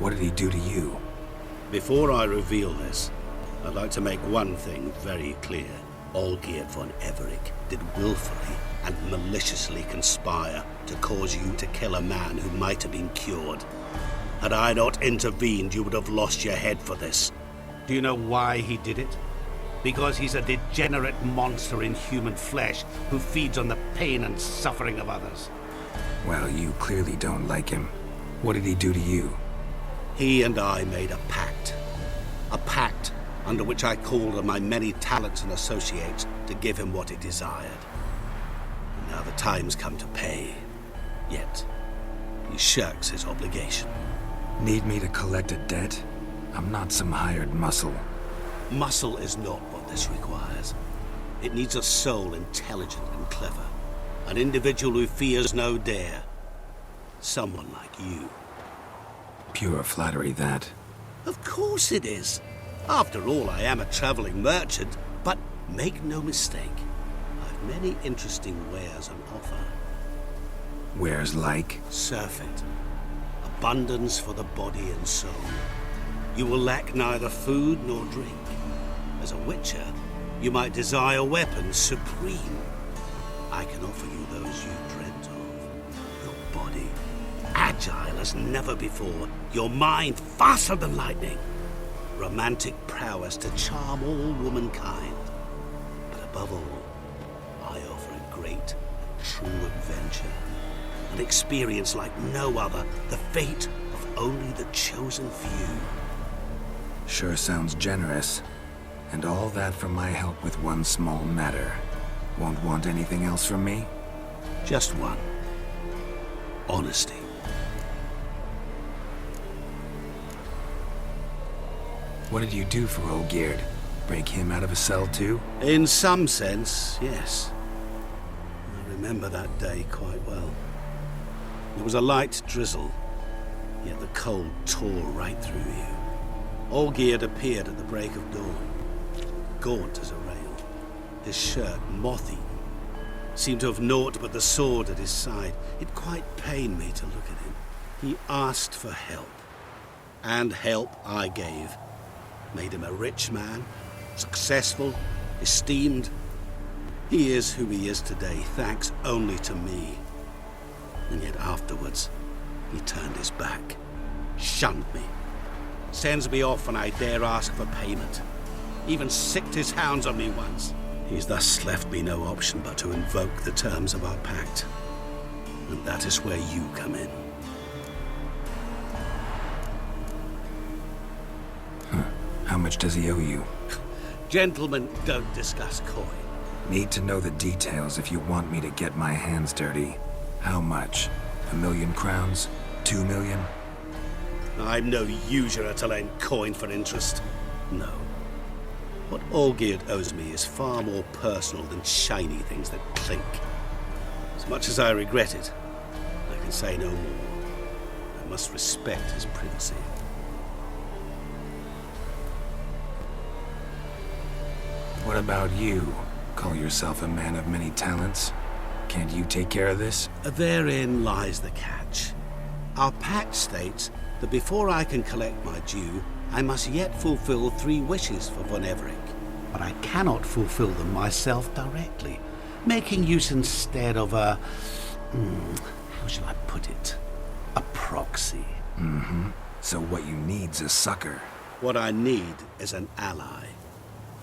What did he do to you? Before I reveal this, I'd like to make one thing very clear. Olgierd von Everec did willfully and maliciously conspire to cause you to kill a man who might have been cured. Had I not intervened, you would have lost your head for this. Do you know why he did it? Because he's a degenerate monster in human flesh who feeds on the pain and suffering of others. Well, you clearly don't like him. What did he do to you? He and I made a pact. A pact under which I called on my many talents and associates to give him what he desired. And now the time's come to pay. Yet, he shirks his obligation. Need me to collect a debt? I'm not some hired muscle. Muscle is not what this requires. It needs a soul intelligent and clever. An individual who fears no dare. Someone like you. Pure flattery, that. Of course it is. After all, I am a traveling merchant. But make no mistake, I've many interesting wares on offer. Wares like? Surfeit. Abundance for the body and soul. You will lack neither food nor drink. As a witcher, you might desire weapons supreme. I can offer you those you dreamt of. Your body, agile as never before. Your mind, faster than lightning. Romantic prowess to charm all womankind. But above all, I offer a great, true adventure. An experience like no other. The fate of only the chosen few. Sure sounds generous. And all that for my help with one small matter. Won't want anything else from me? Just one. Honesty. What did you do for Olgierd? Break him out of a cell too? In some sense, yes. I remember that day quite well. There was a light drizzle, yet the cold tore right through you. Olgierd appeared at the break of dawn, gaunt as a rail, his shirt moth-eaten, seemed to have naught but the sword at his side. It quite pained me to look at him. He asked for help, and help I gave. Made him a rich man, successful, esteemed. He is who he is today, thanks only to me. And yet afterwards, he turned his back, shunned me, sends me off when I dare ask for payment. Even sicked his hounds on me once. He's thus left me no option but to invoke the terms of our pact. And that is where you come in. How much does he owe you? Gentlemen don't discuss coin. Need to know the details if you want me to get my hands dirty. How much? 1,000,000 crowns? 2 million? I'm no usurer to lend coin for interest. No. What Olgierd owes me is far more personal than shiny things that clink. As much as I regret it, I can say no more. I must respect his privacy. What about you? Call yourself a man of many talents? Can't you take care of this? Therein lies the catch. Our pact states that before I can collect my due, I must yet fulfill 3 wishes for von Everec. But I cannot fulfill them myself directly, making use instead of a... how shall I put it? A proxy. Mm-hmm. So what you need's a sucker. What I need is an ally.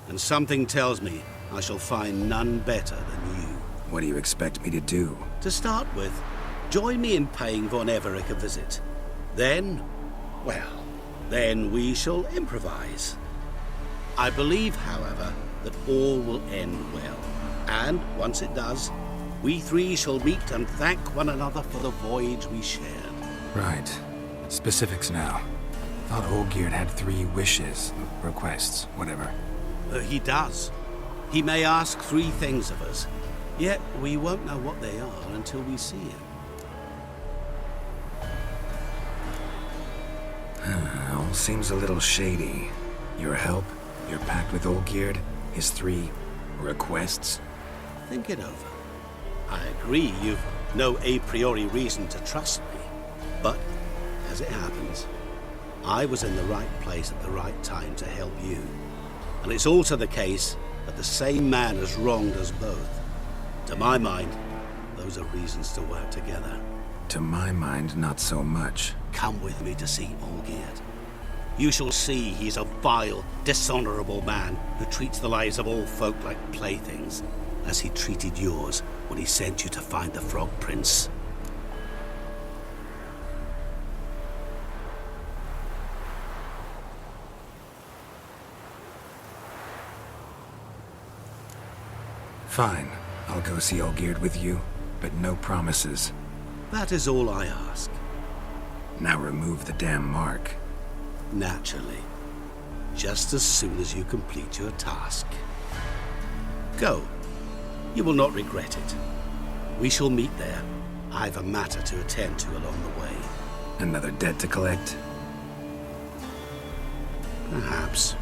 And something tells me I shall find none better than you. What do you expect me to do? To start with, join me in paying von Everec a visit. Then, well, then we shall improvise. I believe, however, that all will end well. And once it does, we 3 shall meet and thank one another for the voyage we shared. Right. Specifics now. Thought Olgierd had 3 wishes, requests, whatever. He does. He may ask 3 things of us, yet we won't know what they are until we see him. All seems a little shady. Your help, your pact with Olgierd, his 3 requests. Think it over. I agree you've no a priori reason to trust me, but as it happens, I was in the right place at the right time to help you. And it's also the case that the same man has wronged us both. To my mind, those are reasons to work together. To my mind, not so much. Come with me to see Olgierd. You shall see he's a vile, dishonorable man who treats the lives of all folk like playthings, as he treated yours when he sent you to find the Frog Prince. Fine. I'll go see Olgierd with you, but no promises. That is all I ask. Now remove the damn mark. Naturally. Just as soon as you complete your task. Go. You will not regret it. We shall meet there. I've a matter to attend to along the way. Another debt to collect? Perhaps.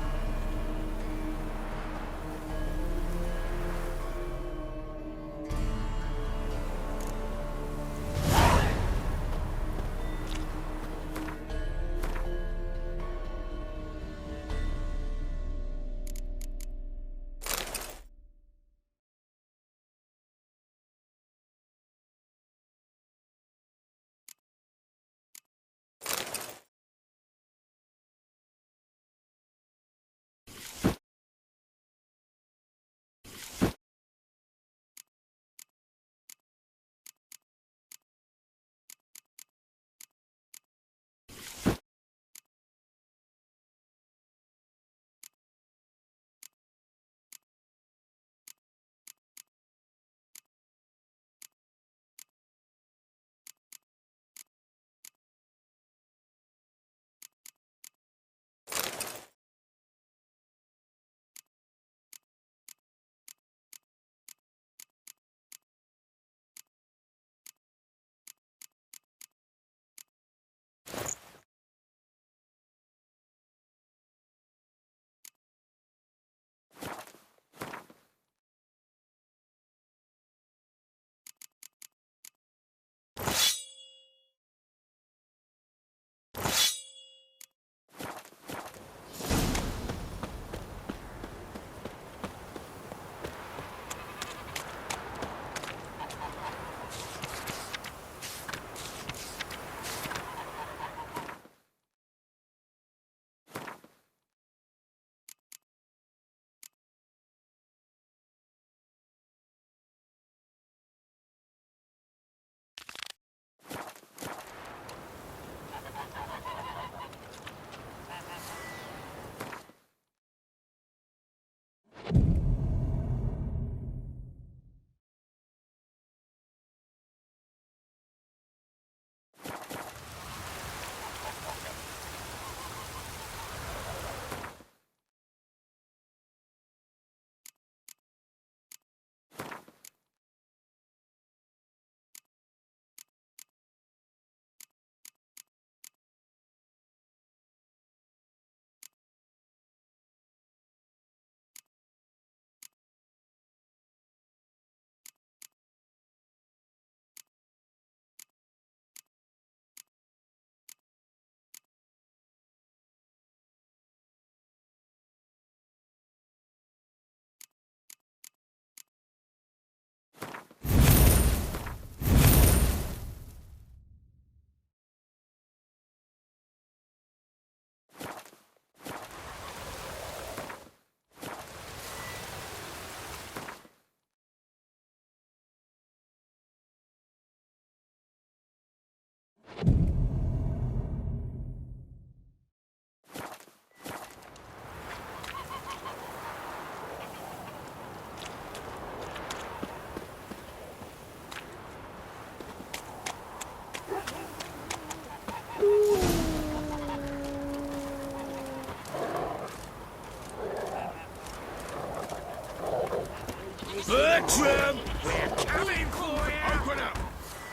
Bertram! We're coming for you! Open up!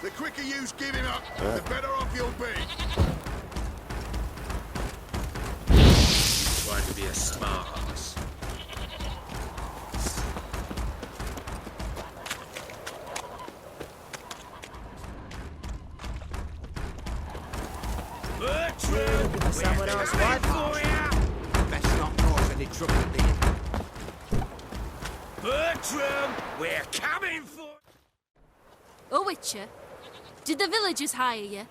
The quicker you give him up, the better off you'll be. Trying to be a smart ass. Bertram, we're someone else coming wife. for ya! Best not cause any trouble, dear. Bertram, we're coming for... Oh, Witcher, did the villagers hire you?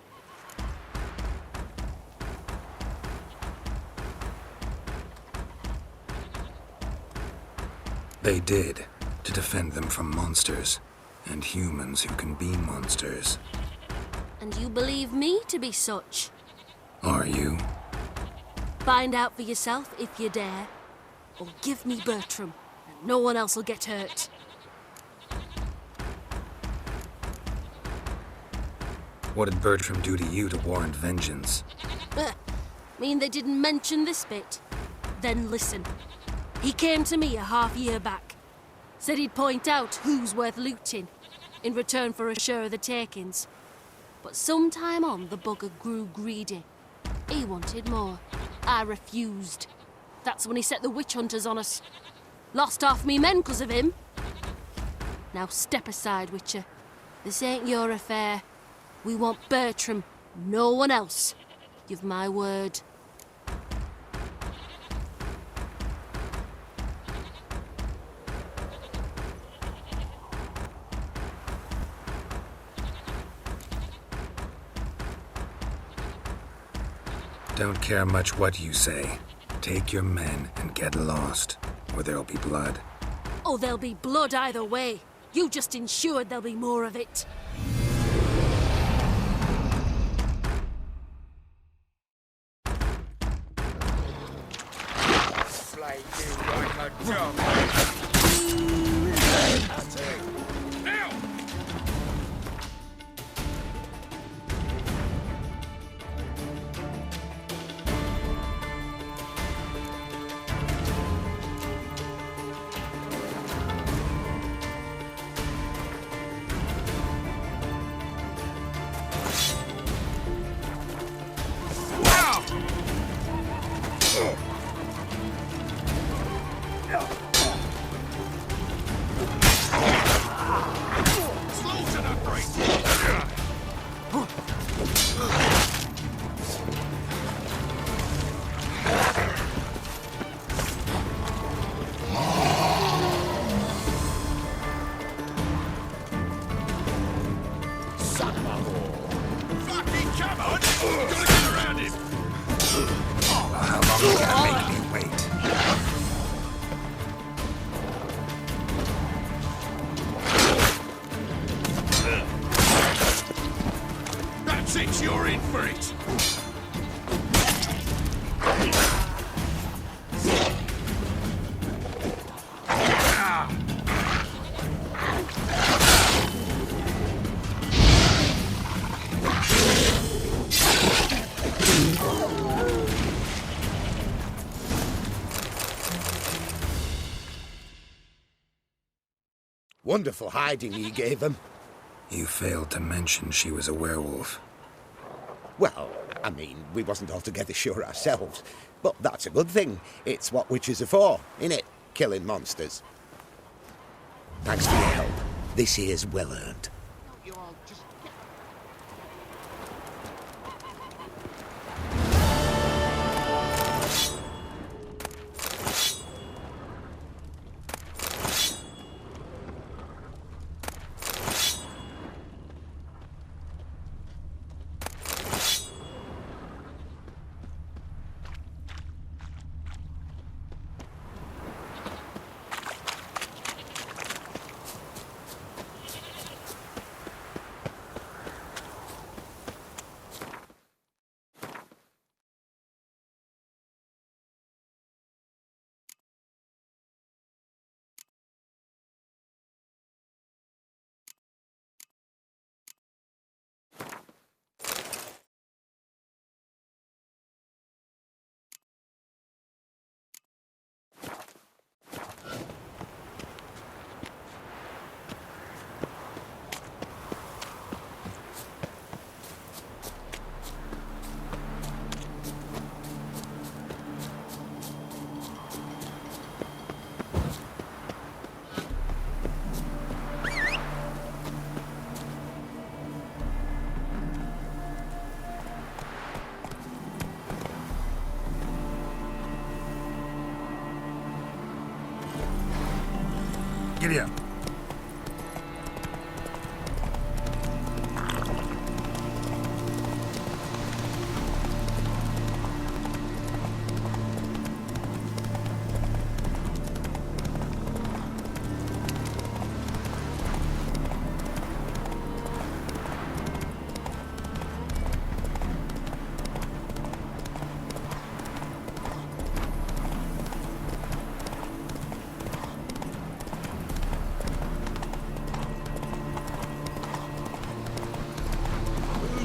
They did, to defend them from monsters, and humans who can be monsters. And you believe me to be such? Are you? Find out for yourself if you dare, or give me Bertram, and no one else will get hurt. What did Bertram do to you to warrant vengeance? Mean they didn't mention this bit? Then listen. He came to me a half-year back. Said he'd point out who's worth looting, in return for a share of the takings. But sometime on, the bugger grew greedy. He wanted more. I refused. That's when he set the witch hunters on us. Lost half me men 'cause of him. Now step aside, Witcher. This ain't your affair. We want Bertram, no one else. You've my word. Don't care much what you say. Take your men and get lost, or there'll be blood. Oh, there'll be blood either way. You just ensured there'll be more of it. Slay you like a dog. Now! Slaughter the break! Fucking come on! Gotta get around him! How long are you gonna make me wait? That's it, you're in for it! Wonderful hiding you gave them. You failed to mention she was a werewolf. Well, I mean, we wasn't altogether sure ourselves. But that's a good thing. It's what witches are for, innit? Killing monsters. Thanks for your help. This here's well earned. Giddy up.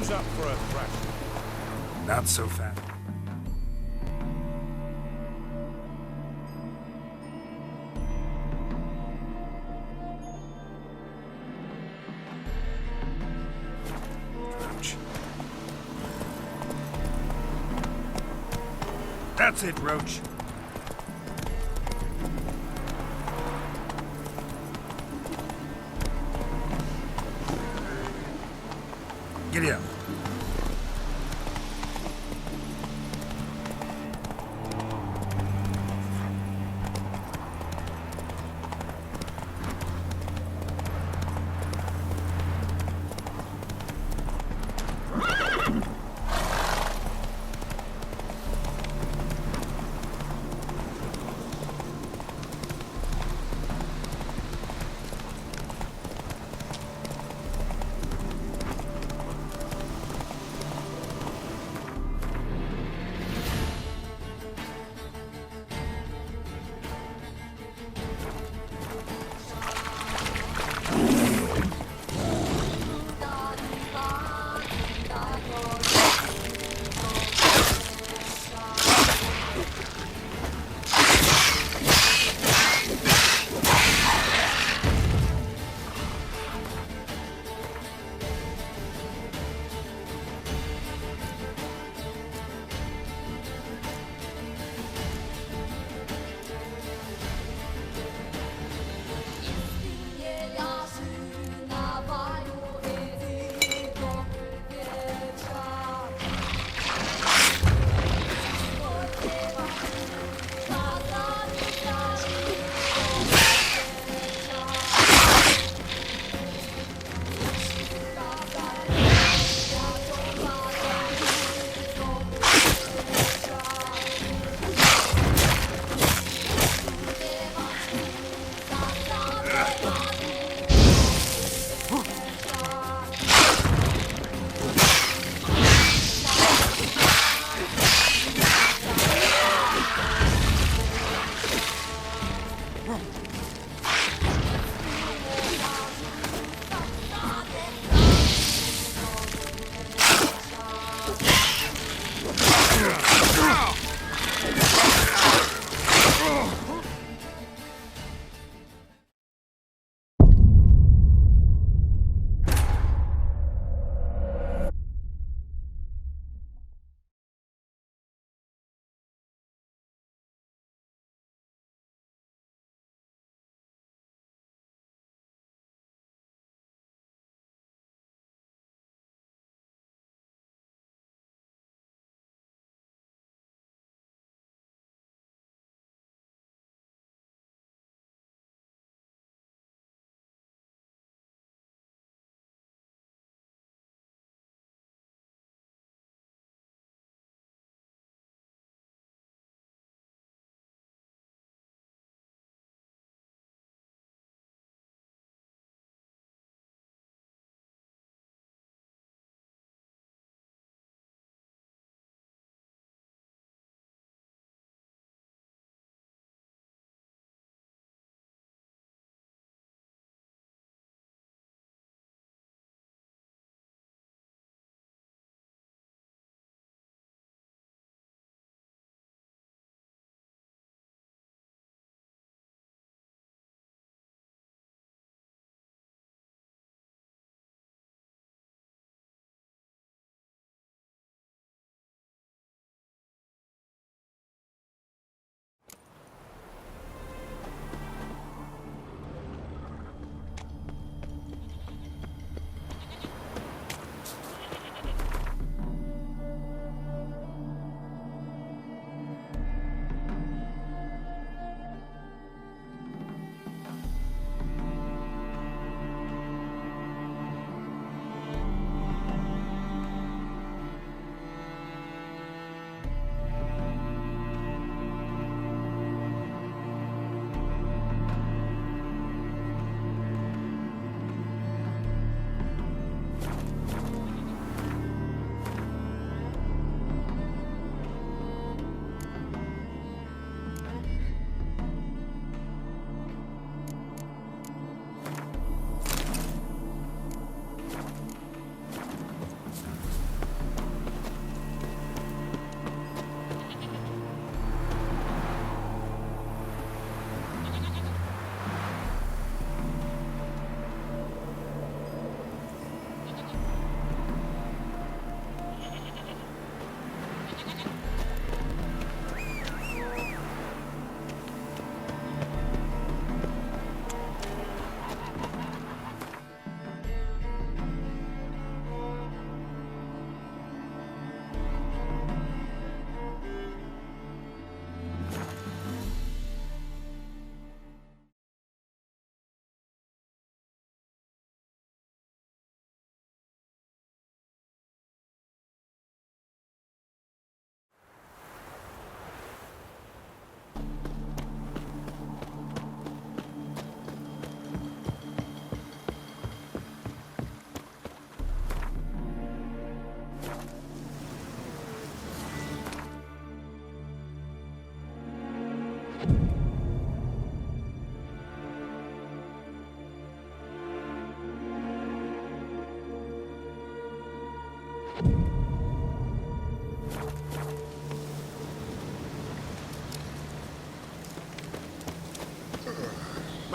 Who's up for a thrash? Not so fast. Roach. That's it, Roach. Giddy up.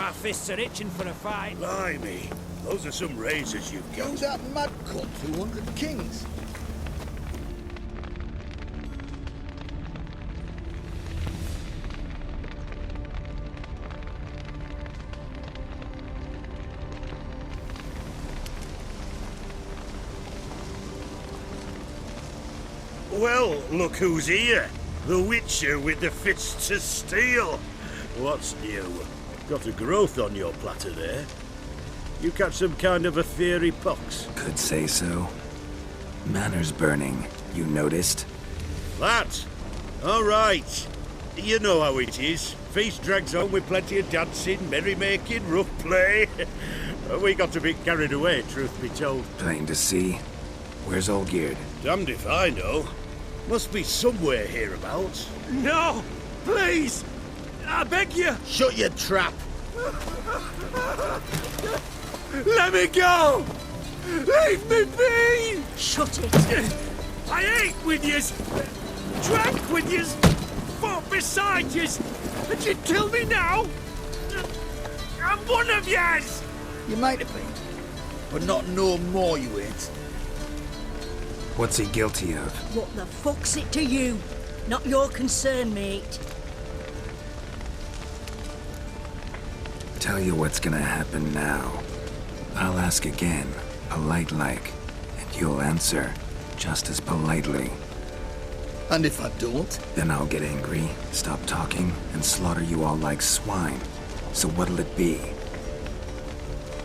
My fists are itching for a fight. Blimey, those are some razors you've got. Who's that mad cunt who hunted kings? Well, look who's here. The Witcher with the fists of steel. What's new? Got a growth on your platter there. You catch some kind of a fiery pox. Could say so. Manor's burning. You noticed? That? All right. You know how it is. Feast drags on with plenty of dancing, merrymaking, rough play. We got a bit carried away, truth be told. Plain to see. Where's Olgierd? Damned if I know. Must be somewhere hereabouts. No! Please! I beg you! Shut your trap! Let me go! Leave me be! Shut it! I ate with yous! Drank with yous! Fought beside yous! And you kill me now? I'm one of yous! You might have been, but not no more you ain't. What's he guilty of? What the fuck's it to you? Not your concern, mate. Tell you what's gonna happen now. I'll ask again, polite-like, and you'll answer just as politely. And if I don't? Then I'll get angry, stop talking, and slaughter you all like swine. So what'll it be?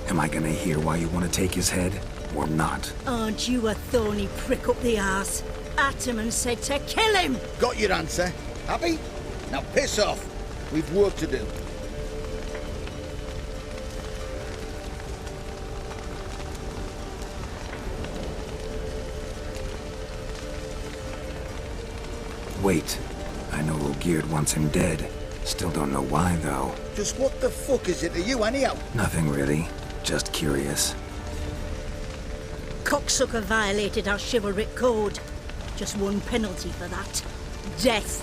Am I gonna hear why you want to take his head, or not? Aren't you a thorny prick up the arse? Ataman said to kill him! Got your answer. Happy? Now piss off. We've work to do. Wait. I know Olgierd wants him dead. Still don't know why, though. Just what the fuck is it to you, anyhow? Nothing really. Just curious. Cocksucker violated our chivalric code. Just one penalty for that. Death.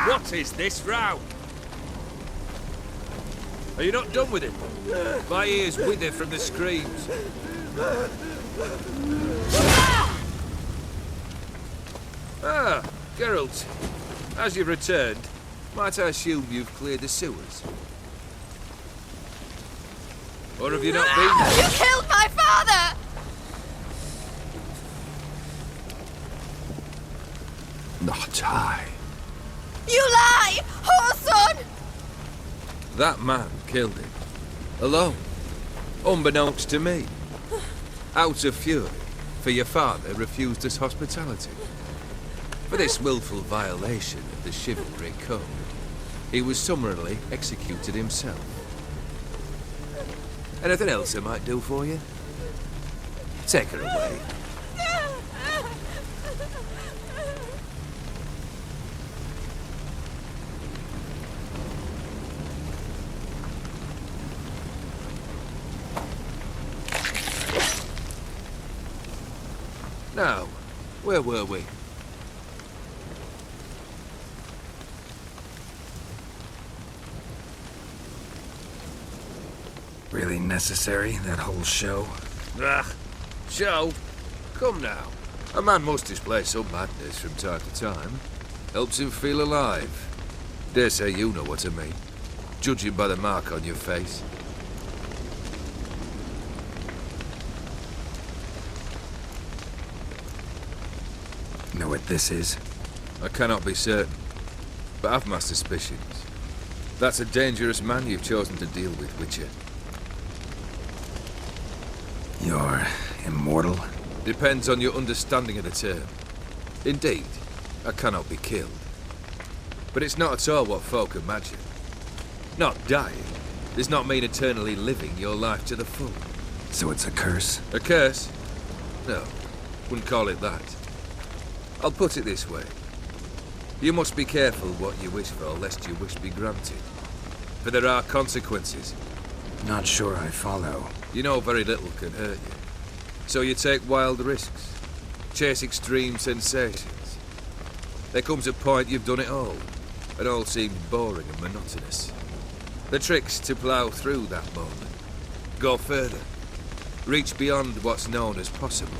What is this row? Are you not done with it? My ears wither from the screams. Ah, Geralt. As you've returned, might I assume you've cleared the sewers? Or have you not been there? You killed my father! Not I. You lie! Whoreson! That man killed him. Alone. Unbeknownst to me. Out of fury, for your father refused us hospitality. For this willful violation of the chivalry code, he was summarily executed himself. Anything else I might do for you? Take her away. Now, where were we? Really necessary, that whole show? Ah, show? Come now. A man must display some madness from time to time. Helps him feel alive. Dare say you know what I mean. Judging by the mark on your face. Know what this is? I cannot be certain, but I've my suspicions. That's a dangerous man you've chosen to deal with, Witcher. You're immortal? Depends on your understanding of the term. Indeed, I cannot be killed. But it's not at all what folk imagine. Not dying does not mean eternally living your life to the full. So it's a curse? A curse? No, wouldn't call it that. I'll put it this way. You must be careful what you wish for, lest your wish be granted. For there are consequences. Not sure I follow. You know very little can hurt you. So you take wild risks. Chase extreme sensations. There comes a point you've done it all. It all seemed boring and monotonous. The trick's to plough through that moment. Go further. Reach beyond what's known as possible.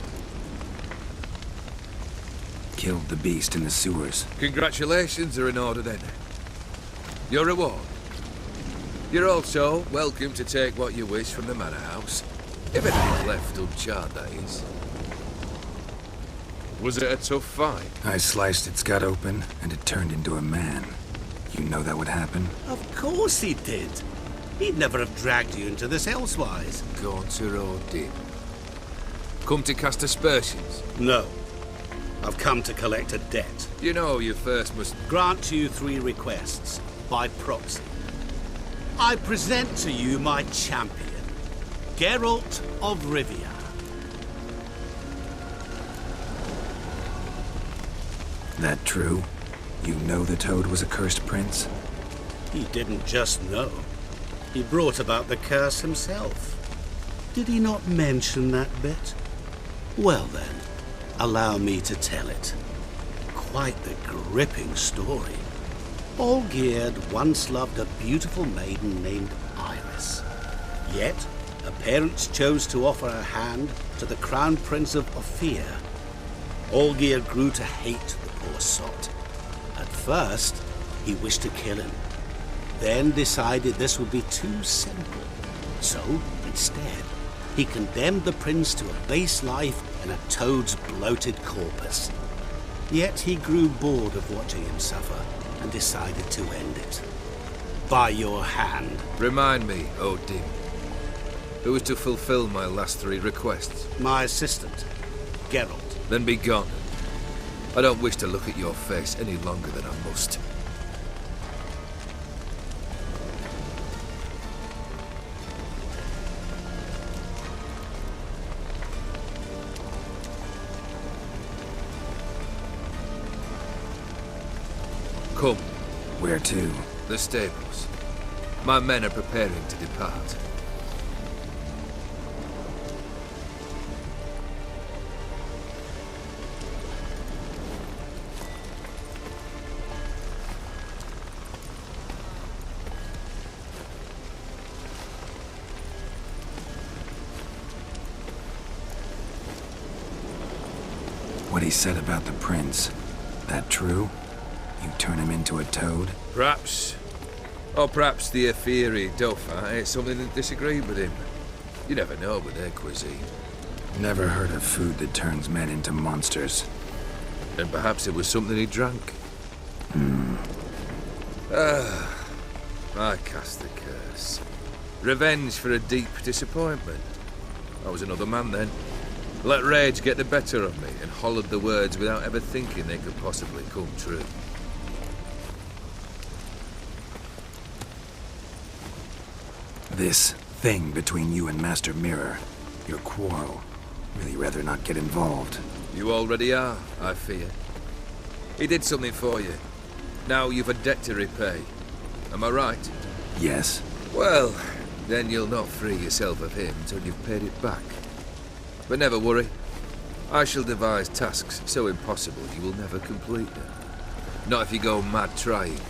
Killed the beast in the sewers. Congratulations are in order then. Your reward. You're also welcome to take what you wish from the manor house. If anything's left uncharred, that is. Was it a tough fight? I sliced its gut open, and it turned into a man. You know that would happen? Of course he did. He'd never have dragged you into this elsewise. Gaunter Odin. Come to cast aspersions? No. I've come to collect a debt. You know you first must... Grant you 3 requests, by proxy. I present to you my champion, Geralt of Rivia. That true? You know the Toad was a cursed prince? He didn't just know. He brought about the curse himself. Did he not mention that bit? Well then, allow me to tell it. Quite the gripping story. Olgierd once loved a beautiful maiden named Iris. Yet, her parents chose to offer her hand to the Crown Prince of Ophir. Olgierd grew to hate the poor sot. At first, he wished to kill him. Then decided this would be too simple. So, instead, he condemned the prince to a base life in a toad's bloated corpus. Yet he grew bored of watching him suffer and decided to end it. By your hand. Remind me, Odin. Who was to fulfill my last 3 requests? My assistant, Geralt. Then be gone. I don't wish to look at your face any longer than I must. Come. Where to? The stables. My men are preparing to depart. What he said about the prince, that true? You turn him into a toad? Perhaps. Or perhaps the Ophiri Dauphin ate something that disagreed with him. You never know with their cuisine. Never heard of food that turns men into monsters. And perhaps it was something he drank. I cast the curse. Revenge for a deep disappointment. I was another man then. Let rage get the better of me and hollered the words without ever thinking they could possibly come true. This thing between you and Master Mirror, your quarrel, really rather not get involved. You already are, I fear. He did something for you. Now you've a debt to repay. Am I right? Yes. Well, then you'll not free yourself of him till you've paid it back. But never worry. I shall devise tasks so impossible you will never complete them. Not if you go mad trying.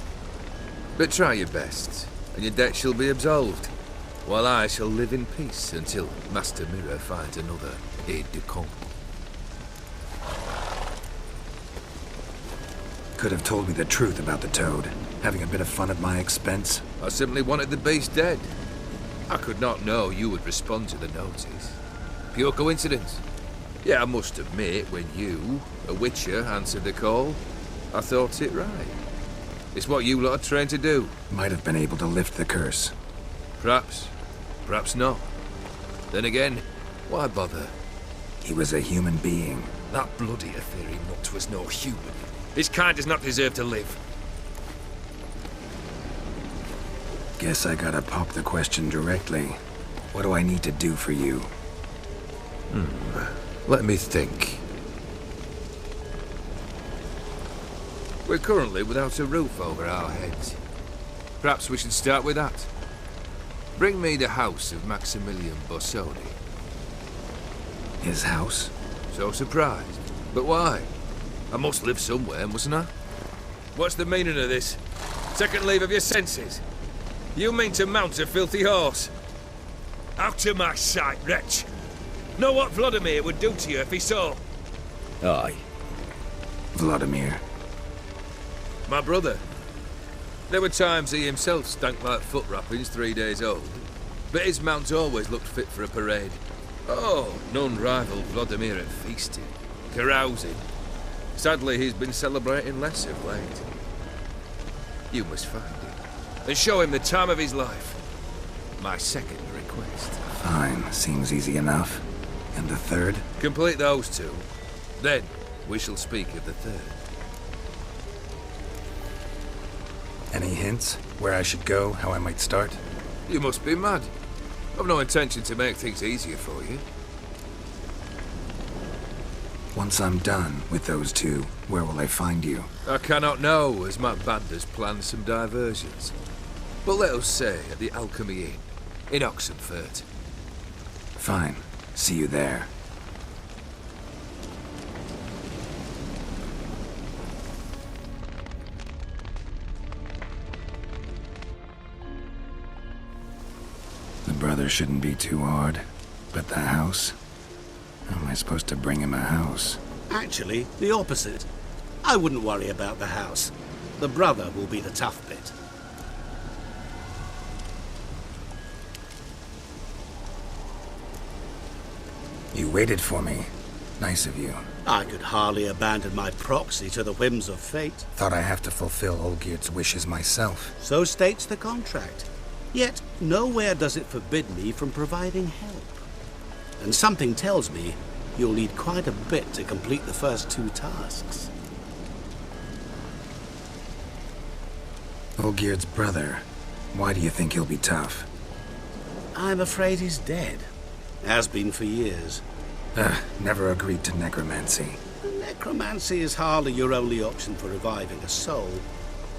But try your best, and your debt shall be absolved, while I shall live in peace until Master Mirror finds another aide-de-camp. Could have told me the truth about the Toad, having a bit of fun at my expense. I simply wanted the beast dead. I could not know you would respond to the notice. Pure coincidence. Yeah, I must admit, when you, a witcher, answered the call, I thought it right. It's what you lot are trained to do. Might have been able to lift the curse. Perhaps. Perhaps not. Then again, why bother? He was a human being. That bloody Ophiri mutt was no human. His kind does not deserve to live. Guess I gotta pop the question directly. What do I need to do for you? Let me think. We're currently without a roof over our heads. Perhaps we should start with that. Bring me the house of Maximilian Bossoni. His house? So surprised. But why? I must live somewhere, mustn't I? What's the meaning of this? Second leave of your senses. You mean to mount a filthy horse? Out of my sight, wretch. Know what Vladimir would do to you if he saw? Aye. Vladimir. My brother. There were times he himself stank like foot wrappings 3 days old, but his mount always looked fit for a parade. Oh, none rivaled Vladimir at feasting, carousing. Sadly, he's been celebrating less of late. You must find him, and show him the time of his life. My second request. Fine, seems easy enough. And the third? Complete those two. Then, we shall speak of the third. Any hints? Where I should go? How I might start? You must be mad. I've no intention to make things easier for you. Once I'm done with those two, where will I find you? I cannot know, as my band has planned some diversions. But let us say at the Alchemy Inn, in Oxenfurt. Fine. See you there. The brother shouldn't be too hard. But the house? How am I supposed to bring him a house? Actually, the opposite. I wouldn't worry about the house. The brother will be the tough bit. You waited for me. Nice of you. I could hardly abandon my proxy to the whims of fate. Thought I have to fulfill Olgierd's wishes myself. So states the contract. Yet, nowhere does it forbid me from providing help. And something tells me you'll need quite a bit to complete the first two tasks. Olgierd's brother. Why do you think he'll be tough? I'm afraid he's dead. Has been for years. Never agreed to necromancy. Necromancy is hardly your only option for reviving a soul.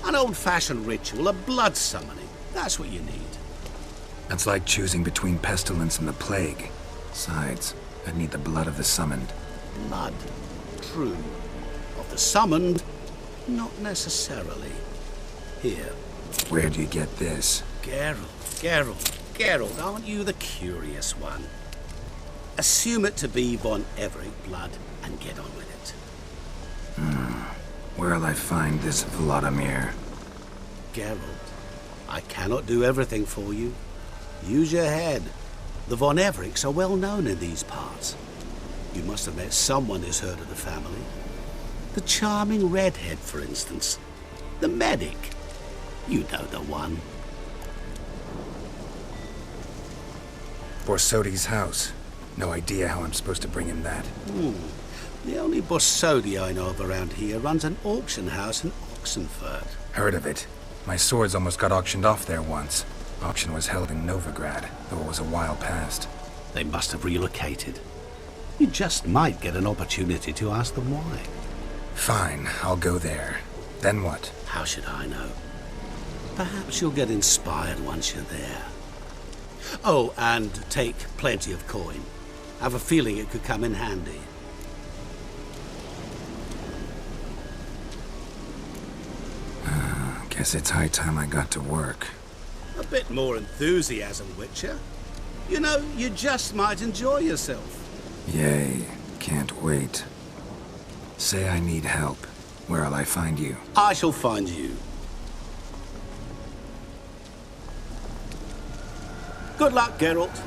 An old-fashioned ritual, a blood summoning. That's what you need. That's like choosing between pestilence and the plague. Besides, I'd need the blood of the summoned. Blood. True. Of the summoned, not necessarily. Here. Where do you get this? Geralt, aren't you the curious one? Assume it to be von Everett blood and get on with it. Where'll I find this Vladimir? Geralt, I cannot do everything for you. Use your head. The von Evericks are well known in these parts. You must have met someone who's heard of the family. The charming redhead, for instance. The medic. You know the one. Borsodi's house. No idea how I'm supposed to bring him that. The only Borsodi I know of around here runs an auction house in Oxenfurt. Heard of it. My swords almost got auctioned off there once. Auction was held in Novigrad, though it was a while past. They must have relocated. You just might get an opportunity to ask them why. Fine, I'll go there. Then what? How should I know? Perhaps you'll get inspired once you're there. Oh, and take plenty of coin. Have a feeling it could come in handy. Guess it's high time I got to work. A bit more enthusiasm, Witcher. You know, you just might enjoy yourself. Yay, can't wait. Say I need help. Where'll I find you? I shall find you. Good luck, Geralt.